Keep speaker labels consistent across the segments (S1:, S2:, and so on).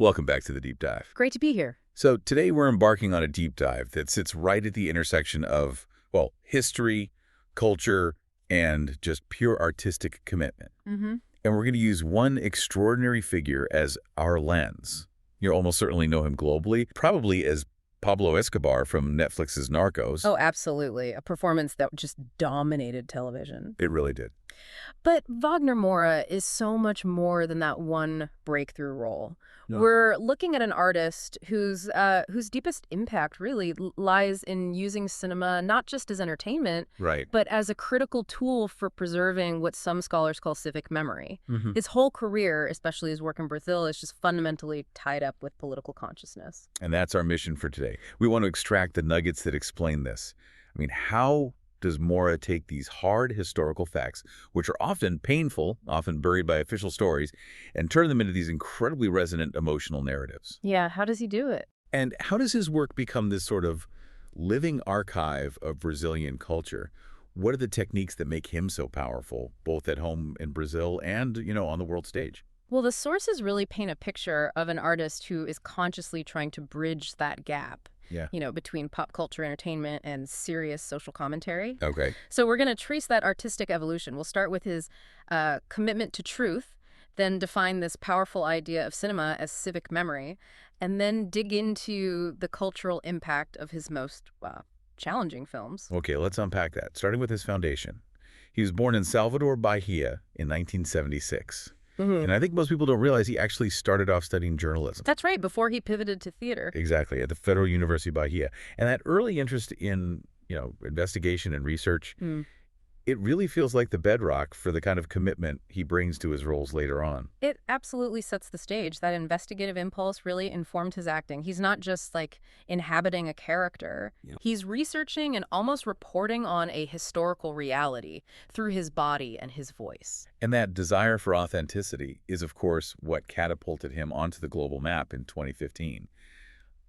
S1: Welcome back to the Deep Dive.
S2: Great to be here.
S1: So today we're embarking on a deep dive that sits right at the intersection of, well, history, culture, and just pure artistic commitment.
S2: Mm-hmm.
S1: And we're going to use one extraordinary figure as our lens. You'll almost certainly know him globally, probably as Pablo Escobar from Netflix's Narcos.
S2: Oh, absolutely. A performance that just dominated television.
S1: It really did.
S2: But Wagner Moura is so much more than that one breakthrough role.
S1: Yeah.
S2: We're looking at an artist whose deepest impact really lies in using cinema not just as entertainment,
S1: Right.
S2: but as a critical tool for preserving what some scholars call civic memory.
S1: Mm-hmm.
S2: His whole career, especially his work in Brazil, is just fundamentally tied up with political consciousness.
S1: And that's our mission for today. We want to extract the nuggets that explain this. I mean, how does Moura take these hard historical facts, which are often painful, often buried by official stories, and turn them into these incredibly resonant emotional narratives?
S2: Yeah, how does he do it?
S1: And how does his work become this sort of living archive of Brazilian culture? What are the techniques that make him so powerful, both at home in Brazil and, on the world stage?
S2: Well, the sources really paint a picture of an artist who is consciously trying to bridge that gap.
S1: Yeah.
S2: Between pop culture entertainment and serious social commentary.
S1: Okay.
S2: So we're going to trace that artistic evolution. We'll start with his commitment to truth, then define this powerful idea of cinema as civic memory, and then dig into the cultural impact of his most challenging films.
S1: Okay, let's unpack that, starting with his foundation. He was born in Salvador, Bahia in 1976.
S2: Mm-hmm.
S1: And I think most people don't realize he actually started off studying journalism.
S2: That's right, before he pivoted to theater.
S1: Exactly, at the Federal University of Bahia. And that early interest in, investigation and research, it really feels like the bedrock for the kind of commitment he brings to his roles later on.
S2: It absolutely sets the stage. That investigative impulse really informed his acting. He's not just inhabiting a character. Yeah. He's researching and almost reporting on a historical reality through his body and his voice.
S1: And that desire for authenticity is, of course, what catapulted him onto the global map in 2015,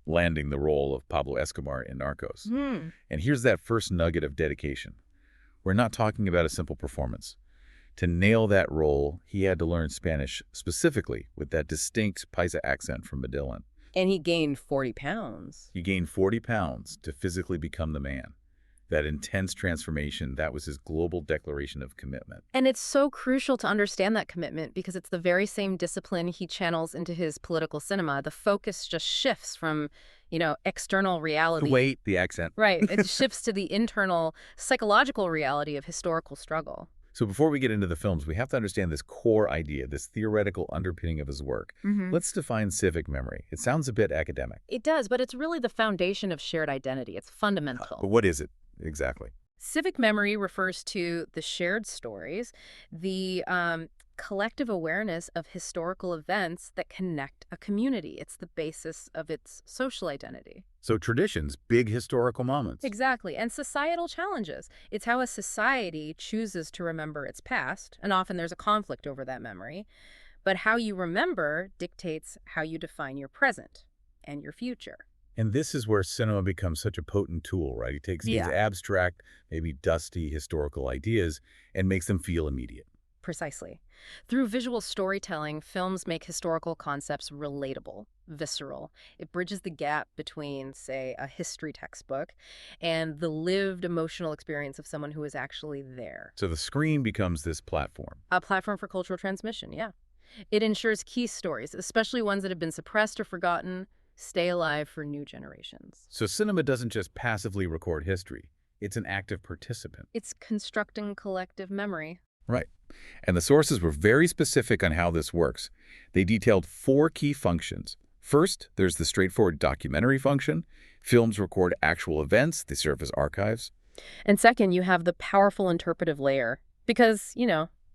S1: landing the role of Pablo Escobar in Narcos. And here's that first nugget of dedication. We're not talking about a simple performance. To nail that role, he had to learn Spanish specifically with that distinct Paisa accent from Medellin.
S2: And he gained 40 pounds.
S1: He gained 40 pounds to physically become the man. That intense transformation, that was his global declaration of commitment.
S2: And it's so crucial to understand that commitment because it's the very same discipline he channels into his political cinema. The focus just shifts from external reality.
S1: The weight, the accent.
S2: Right. It shifts to the internal psychological reality of historical struggle.
S1: So before we get into the films, we have to understand this core idea, this theoretical underpinning of his work. Let's define civic memory. It sounds a bit academic.
S2: It does, but it's really the foundation of shared identity. It's fundamental.
S1: But what is it exactly?
S2: Civic memory refers to the shared stories, the collective awareness of historical events that connect a community. It's the basis of its social identity.
S1: So traditions, big historical moments.
S2: Exactly. And societal challenges. It's how a society chooses to remember its past, and often there's a conflict over that memory. But how you remember dictates how you define your present and your future.
S1: And this is where cinema becomes such a potent tool, right? He takes these abstract, maybe dusty historical ideas and makes them feel immediate.
S2: Precisely. Through visual storytelling, films make historical concepts relatable, visceral. It bridges the gap between, say, a history textbook and the lived emotional experience of someone who is actually there.
S1: So the screen becomes this platform.
S2: A platform for cultural transmission, yeah. It ensures key stories, especially ones that have been suppressed or forgotten, stay alive for new generations.
S1: So cinema doesn't just passively record history. It's an active participant.
S2: It's constructing collective memory.
S1: Right. And the sources were very specific on how this works. They detailed 4 key functions. First, there's the straightforward documentary function. Films record actual events. They serve as archives.
S2: And second, you have the powerful interpretive layer. Because,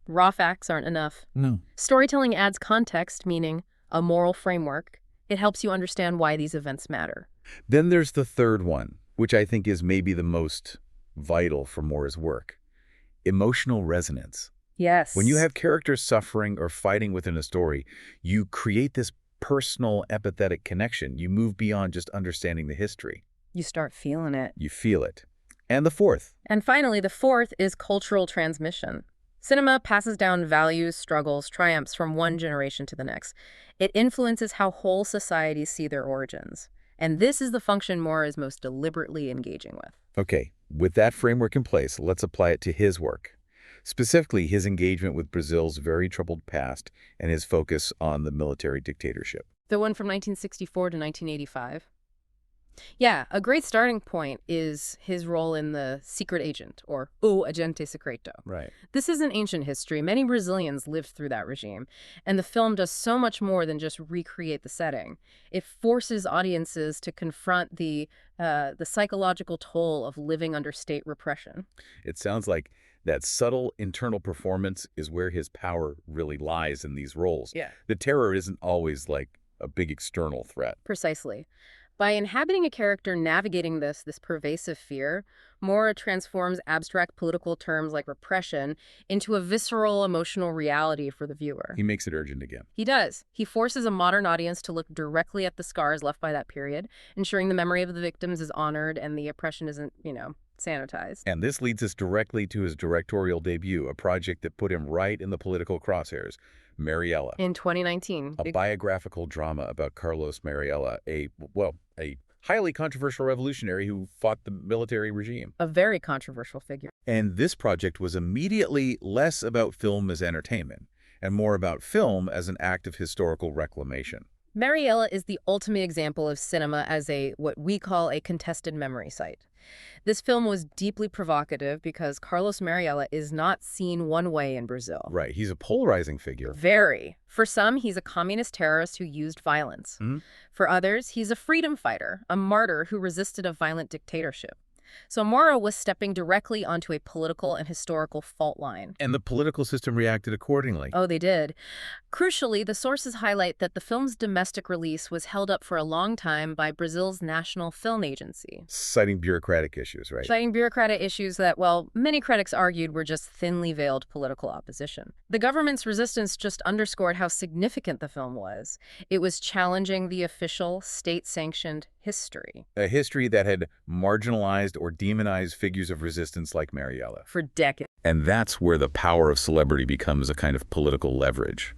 S2: raw facts aren't enough.
S1: No.
S2: Storytelling adds context, meaning a moral framework. It helps you understand why these events matter.
S1: Then there's the third one, which I think is maybe the most vital for Moura's work. Emotional resonance.
S2: Yes.
S1: When you have characters suffering or fighting within a story, you create this personal, empathetic connection. You move beyond just understanding the history.
S2: You start feeling it.
S1: You feel it. And the fourth.
S2: And finally, the fourth is cultural transmission. Cinema passes down values, struggles, triumphs from one generation to the next. It influences how whole societies see their origins. And this is the function Moura is most deliberately engaging with.
S1: Okay, with that framework in place, let's apply it to his work. Specifically, his engagement with Brazil's very troubled past and his focus on the military dictatorship.
S2: The one from 1964 to 1985. Yeah, a great starting point is his role in the secret agent, or o agente secreto.
S1: Right.
S2: This isn't ancient history. Many Brazilians lived through that regime, and the film does so much more than just recreate the setting. It forces audiences to confront the psychological toll of living under state repression.
S1: It sounds like that subtle internal performance is where his power really lies in these roles.
S2: Yeah.
S1: The terror isn't always like a big external threat.
S2: Precisely. By inhabiting a character navigating this pervasive fear, Moura transforms abstract political terms like repression into a visceral emotional reality for the viewer.
S1: He makes it urgent again.
S2: He does. He forces a modern audience to look directly at the scars left by that period, ensuring the memory of the victims is honored and the oppression isn't, sanitized.
S1: And this leads us directly to his directorial debut, a project that put him right in the political crosshairs, Marighella.
S2: In 2019.
S1: A biographical drama about Carlos Marighella, a highly controversial revolutionary who fought the military regime.
S2: A very controversial figure.
S1: And this project was immediately less about film as entertainment and more about film as an act of historical reclamation.
S2: Marighella is the ultimate example of cinema as what we call a contested memory site. This film was deeply provocative because Carlos Marighella is not seen one way in Brazil.
S1: Right. He's a polarizing figure.
S2: Very. For some, he's a communist terrorist who used violence.
S1: Mm-hmm.
S2: For others, he's a freedom fighter, a martyr who resisted a violent dictatorship. So Moura was stepping directly onto a political and historical fault line.
S1: And the political system reacted accordingly.
S2: Oh, they did. Crucially, the sources highlight that the film's domestic release was held up for a long time by Brazil's National Film Agency.
S1: Citing bureaucratic issues, right?
S2: Citing bureaucratic issues that, many critics argued were just thinly veiled political opposition. The government's resistance just underscored how significant the film was. It was challenging the official, state-sanctioned history.
S1: A history that had marginalized or demonized figures of resistance like Marighella.
S2: For decades.
S1: And that's where the power of celebrity becomes a kind of political leverage.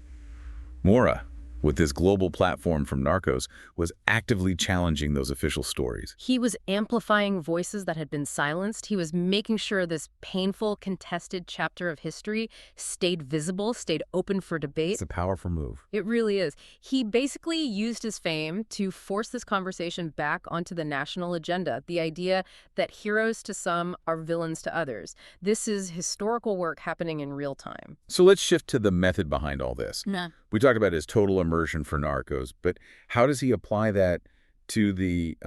S1: Moura, with this global platform from Narcos, was actively challenging those official stories.
S2: He was amplifying voices that had been silenced. He was making sure this painful, contested chapter of history stayed visible, stayed open for debate.
S1: It's a powerful move.
S2: It really is. He basically used his fame to force this conversation back onto the national agenda, the idea that heroes to some are villains to others. This is historical work happening in real time.
S1: So let's shift to the method behind all this.
S2: Nah.
S1: We talked about his total immersion for Narcos, but how does he apply that to the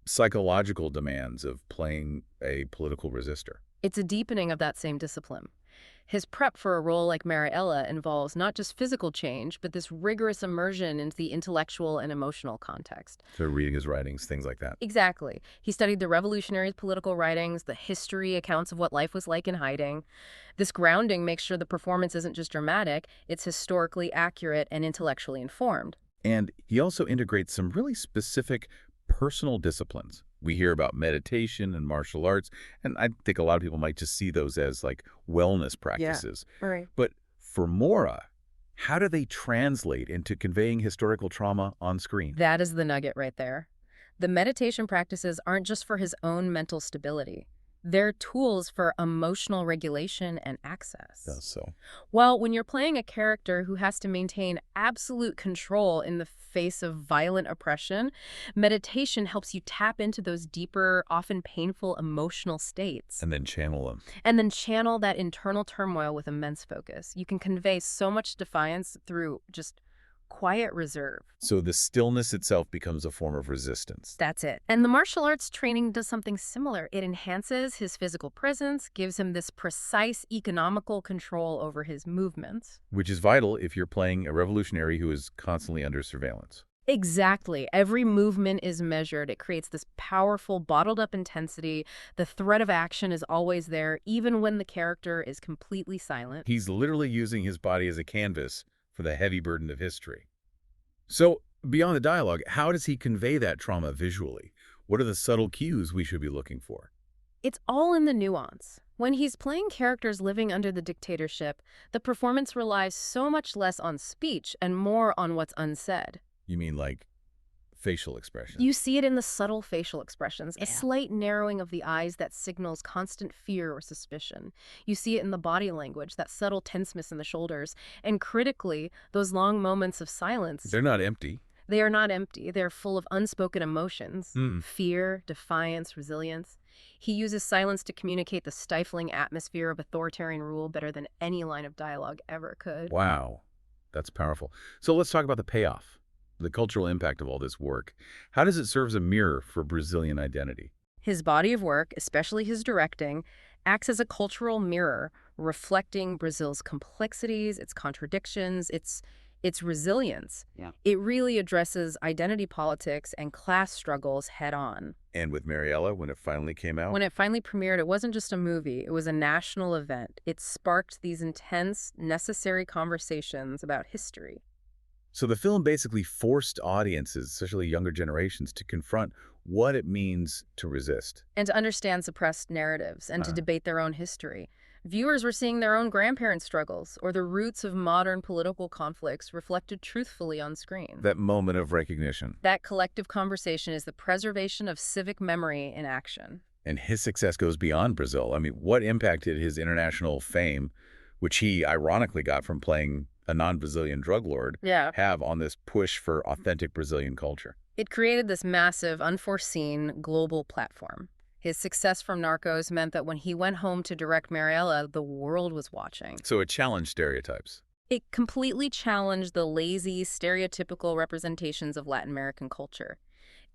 S1: psychological demands of playing a political resistor?
S2: It's a deepening of that same discipline. His prep for a role like Marighella involves not just physical change, but this rigorous immersion into the intellectual and emotional context.
S1: So reading his writings, things like that.
S2: Exactly. He studied the revolutionaries' political writings, the history, accounts of what life was like in hiding. This grounding makes sure the performance isn't just dramatic, it's historically accurate and intellectually informed.
S1: And he also integrates some really specific personal disciplines. We hear about meditation and martial arts, and I think a lot of people might just see those as like wellness practices.
S2: Yeah, right.
S1: But for Moura, how do they translate into conveying historical trauma on screen?
S2: That is the nugget right there. The meditation practices aren't just for his own mental stability. They're tools for emotional regulation and access.
S1: So.
S2: Well, when you're playing a character who has to maintain absolute control in the face of violent oppression, meditation helps you tap into those deeper, often painful emotional states.
S1: And then channel them.
S2: And then channel that internal turmoil with immense focus. You can convey so much defiance through just quiet reserve.
S1: So the stillness itself becomes a form of resistance.
S2: That's it. And the martial arts training does something similar. It enhances his physical presence, gives him this precise economical control over his movements.
S1: Which is vital if you're playing a revolutionary who is constantly under surveillance.
S2: Exactly. Every movement is measured. It creates this powerful, bottled-up intensity. The threat of action is always there, even when the character is completely silent.
S1: He's literally using his body as a canvas for the heavy burden of history. So, beyond the dialogue, how does he convey that trauma visually? What are the subtle cues we should be looking for?
S2: It's all in the nuance. When he's playing characters living under the dictatorship, the performance relies so much less on speech and more on what's unsaid.
S1: You mean like facial expression?
S2: You see it in the subtle facial expressions,
S3: Yeah.
S2: a slight narrowing of the eyes that signals constant fear or suspicion. You see it in the body language, that subtle tenseness in the shoulders. And critically, those long moments of silence,
S1: They're not empty.
S2: they are not empty. They're full of unspoken emotions,
S1: Mm.
S2: fear, defiance, resilience. He uses silence to communicate the stifling atmosphere of authoritarian rule better than any line of dialogue ever could.
S1: Wow, that's powerful. So let's talk about the payoff, the cultural impact of all this work. How does it serve as a mirror for Brazilian identity?
S2: His body of work, especially his directing, acts as a cultural mirror, reflecting Brazil's complexities, its contradictions, its resilience.
S3: Yeah.
S2: It really addresses identity politics and class struggles head on.
S1: And with Mariella, when it finally came out?
S2: When it finally premiered, it wasn't just a movie, it was a national event. It sparked these intense, necessary conversations about history.
S1: So the film basically forced audiences, especially younger generations, to confront what it means to resist.
S2: And to understand suppressed narratives and to debate their own history. Viewers were seeing their own grandparents' struggles or the roots of modern political conflicts reflected truthfully on screen.
S1: That moment of recognition.
S2: That collective conversation is the preservation of civic memory in action.
S1: And his success goes beyond Brazil. I mean, what impact did his international fame, which he ironically got from playing a non-Brazilian drug lord, have on this push for authentic Brazilian culture?
S2: It created this massive, unforeseen global platform. His success from Narcos meant that when he went home to direct Mariella, the world was watching.
S1: So it challenged stereotypes.
S2: It completely challenged the lazy, stereotypical representations of Latin American culture.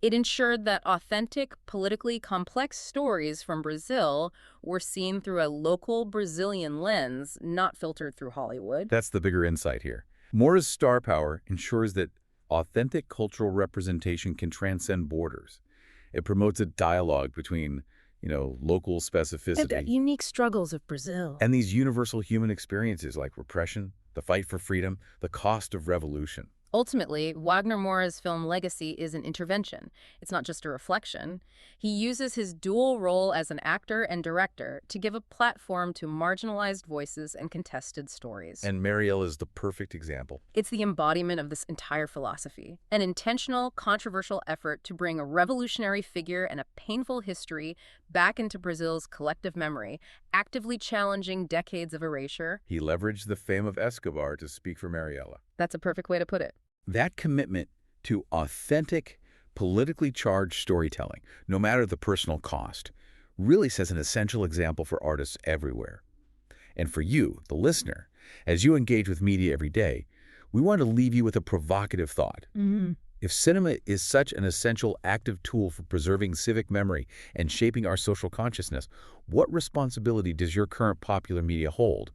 S2: It ensured that authentic, politically complex stories from Brazil were seen through a local Brazilian lens, not filtered through Hollywood.
S1: That's the bigger insight here. Moura's star power ensures that authentic cultural representation can transcend borders. It promotes a dialogue between, local specificity
S2: The unique struggles of Brazil.
S1: and these universal human experiences like repression, the fight for freedom, the cost of revolution.
S2: Ultimately, Wagner Moura's film legacy is an intervention. It's not just a reflection. He uses his dual role as an actor and director to give a platform to marginalized voices and contested stories.
S1: And Marielle is the perfect example.
S2: It's the embodiment of this entire philosophy, an intentional, controversial effort to bring a revolutionary figure and a painful history back into Brazil's collective memory, actively challenging decades of erasure.
S1: He leveraged the fame of Escobar to speak for Mariella.
S2: That's a perfect way to put it.
S1: That commitment to authentic, politically charged storytelling, no matter the personal cost, really sets an essential example for artists everywhere. And for you, the listener, as you engage with media every day, we want to leave you with a provocative thought. If cinema is such an essential active tool for preserving civic memory and shaping our social consciousness, what responsibility does your current popular media hold?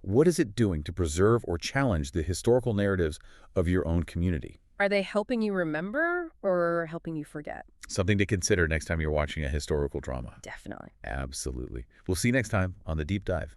S1: What is it doing to preserve or challenge the historical narratives of your own community?
S2: Are they helping you remember or helping you forget?
S1: Something to consider next time you're watching a historical drama.
S2: Definitely.
S1: Absolutely. We'll see you next time on The Deep Dive.